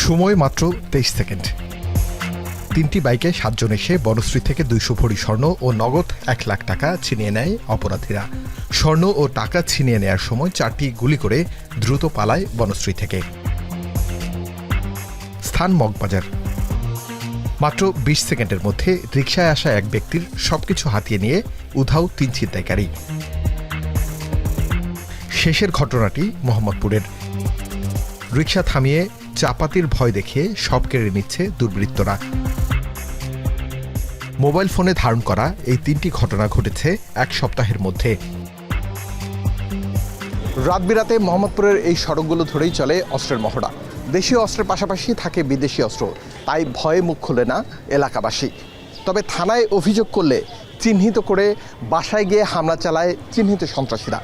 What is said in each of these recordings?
সময় মাত্র 23 সেকেন্ড। 3টি বাইকে 7 জন এসে বনশ্রী থেকে 200 ভরি স্বর্ণ ও নগদ 1 লাখ টাকা ছিনিয়ে নেয় অপরাধীরা। স্বর্ণ ও টাকা ছিনিয়ে নেয়ার সময় 4টি গুলি করে দ্রুত পালায় বনশ্রী থেকে। স্থান মগবাজার। মাত্র 20 সেকেন্ডের মধ্যে রিকশায় আসা এক ব্যক্তির সবকিছু হাতিয়ে নিয়ে উধাও 3 ছিনতাইকারী। শেষের ঘটনাটি মোহাম্মদপুরের। রিকশা থামিয়ে চাপাতির ভয় দেখিয়ে সব কেড়ে নিচ্ছে দুর্বৃত্তরা। মোবাইল ফোনে ধারণ করা এই 3টি ঘটনা ঘটেছে এক সপ্তাহের মধ্যে। রাত বিরাতে মোহাম্মদপুরের এই সড়কগুলো ধরেই চলে অস্ত্রের মহড়া। দেশীয় অস্ত্রের পাশাপাশি থাকে বিদেশি অস্ত্র, তাই ভয়ে মুখ খুলে না এলাকাবাসী। তবে থানায় অভিযোগ করলে চিহ্নিত করে বাসায় গিয়ে হামলা চালায় চিহ্নিত সন্ত্রাসীরা।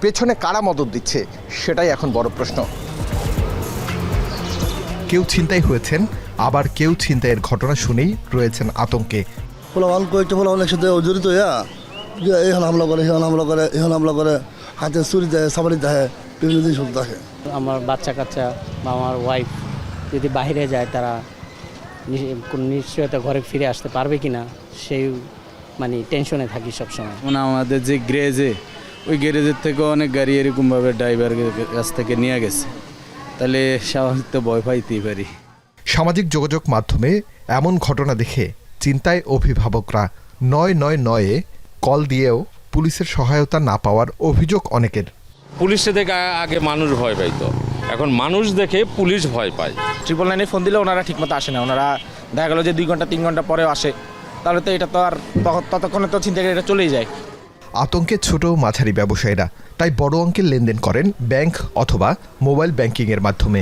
পেছনে কারা মদদ দিচ্ছে সেটাই এখন বড় প্রশ্ন। কেউ ছিনতাই হয়েছেন, আবার কেউ ছিনতাইয়ের ঘটনা শুনেই রয়েছেন আতঙ্কে। একসাথে জড়িত এখানে হামলা করে, এখানে হামলা করে, এখানে হামলা করে, হাতে চুরি দেয়, সাবারি দেয়, বিভিন্ন জিনিস থাকে। আমার বাচ্চা কাচ্চা বা আমার ওয়াইফ যদি বাইরে যায়, তারা কোন নিশ্চয়তা ঘরে ফিরে আসতে পারবে কিনা সেই টেনশনে থাকি সবসময়। আমাদের যে গ্যারেজে, ওই গ্যারেজের থেকে অনেক গাড়ি এরকমভাবে ড্রাইভারের কাছ থেকে নিয়ে গেছে, তাহলে স্বাভাবিক তো ভয় পাইতেই পারি। সামাজিক যোগাযোগ মাধ্যমে এমন ঘটনা দেখে চিন্তায় অভিভাবকরা। 999-এ কল দিয়েও পুলিশের সহায়তা না পাওয়ার অভিযোগ অনেকের। পুলিশে দেখে আগে মানুষ ভয় পাইতো, এখন মানুষ দেখে পুলিশ ভয় পায়। 999-এ ফোন দিলে ওনারা ঠিকমতো আসে না। ওনারা দেখা গেলো যে 2 ঘন্টা 3 ঘন্টা পরেও আসে, তাহলে তো এটা তো আর ততক্ষণে তো চিন্তা করে এটা চলেই যায়। আতঙ্কে ছোট মাঝারি ব্যবসায়ীরা তাই বড় অঙ্কের লেনদেন করেন ব্যাংক অথবা মোবাইল ব্যাংকিংয়ের মাধ্যমে।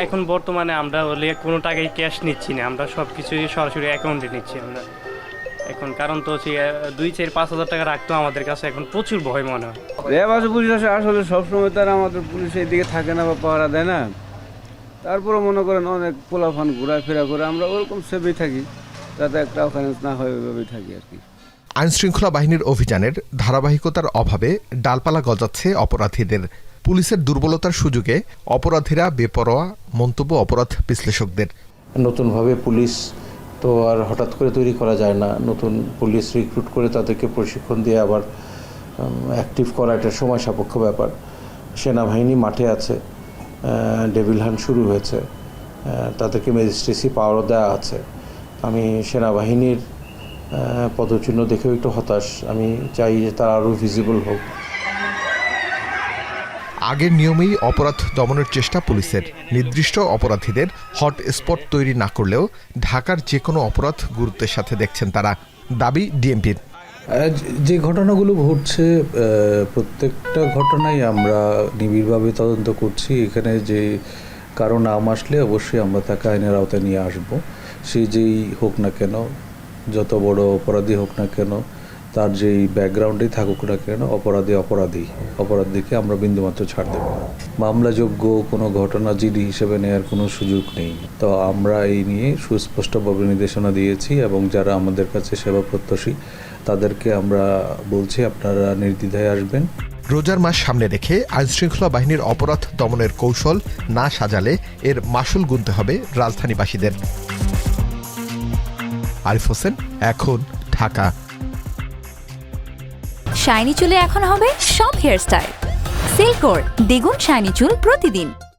এখন বর্তমানে আমরা কোনো টাকাই ক্যাশ নিচ্ছি না, আমরা সব কিছুই সরাসরি অ্যাকাউন্টে নিচ্ছি আমরা এখন। কারণ তো হচ্ছে 2-4-5 হাজার টাকা রাখতেও আমাদের কাছে এখন প্রচুর ভয় মনে হয়। পুলিশ আসলে সবসময় তারা আমাদের পুলিশ এই দিকে থাকে না বা পাহারা দেয় না। তারপরে মনে করেন অনেক পোলাফান ঘোরাফেরা করে, আমরা ওরকম সেভেই থাকি, যাতে একটা অফেন্স না হয়, ওইভাবেই থাকি আর কি। আইনশৃঙ্খলা বাহিনীর অভিযানের ধারাবাহিকতার অভাবে ডালপালা গজাচ্ছে অপরাধীদের। পুলিশের দুর্বলতার সুযোগে অপরাধীরা বেপরোয়া মন্তব্য অপরাধ বিশ্লেষকদের। নতুনভাবে পুলিশ তো আর হঠাৎ করে তৈরি করা যায় না। নতুন পুলিশ রিক্রুট করে তাদেরকে প্রশিক্ষণ দিয়ে আবার অ্যাক্টিভ করা একটা সময় সাপেক্ষ ব্যাপার। সেনাবাহিনী মাঠে আছে, ডেভিল হান্ট শুরু হয়েছে, তাদেরকে ম্যাজিস্ট্রেসি পাওয়ারও দেওয়া আছে। আমি সেনাবাহিনীর পদচিহ্ন দেখেও একটু হতাশ। আমি চাই যে তারা আরও ভিজিবল হোক। আগের নিয়মেই অপরাধ দমনের চেষ্টা পুলিশের। নির্দিষ্ট অপরাধীদের হট স্পট তৈরি না করলেও ঢাকার যে কোনো অপরাধ গুরুত্বের সাথে দেখছেন তারা। দাবি ডিএমপির। যে ঘটনাগুলো ঘটছে প্রত্যেকটা ঘটনাই আমরা নিবিড়ভাবে তদন্ত করছি। এখানে যে কারো নাম আসলে অবশ্যই আমরা তাকে আইনের আওতায় নিয়ে আসব। সে যেই হোক না কেন, যত বড় অপরাধী হোক না কেন, তার যেই ব্যাকগ্রাউন্ডেই থাকুক না কেন, অপরাধীকে আমরা বিন্দুমাত্র ছাড় দেব না। মামলাযোগ্য কোনো ঘটনা জিডি হিসেবে নেওয়ার কোনো সুযোগ নেই। তো আমরা এই নিয়ে সুস্পষ্টভাবে নির্দেশনা দিয়েছি এবং যারা আমাদের কাছে সেবা প্রত্যাশী তাদেরকে আমরা বলছি আপনারা নির্দ্বিধায় আসবেন। রোজার মাস সামনে রেখে আইনশৃঙ্খলা বাহিনীর অপরাধ দমনের কৌশল না সাজালে এর মাসুল গুনতে হবে রাজধানীবাসীদের। আরিফ হোসেন, এখন, ঢাকা। শাইনি চুলে এখন হবে সব হেয়ারস্টাইল। সিল্কোর দ্বিগুণ শাইনি চুল প্রতিদিন।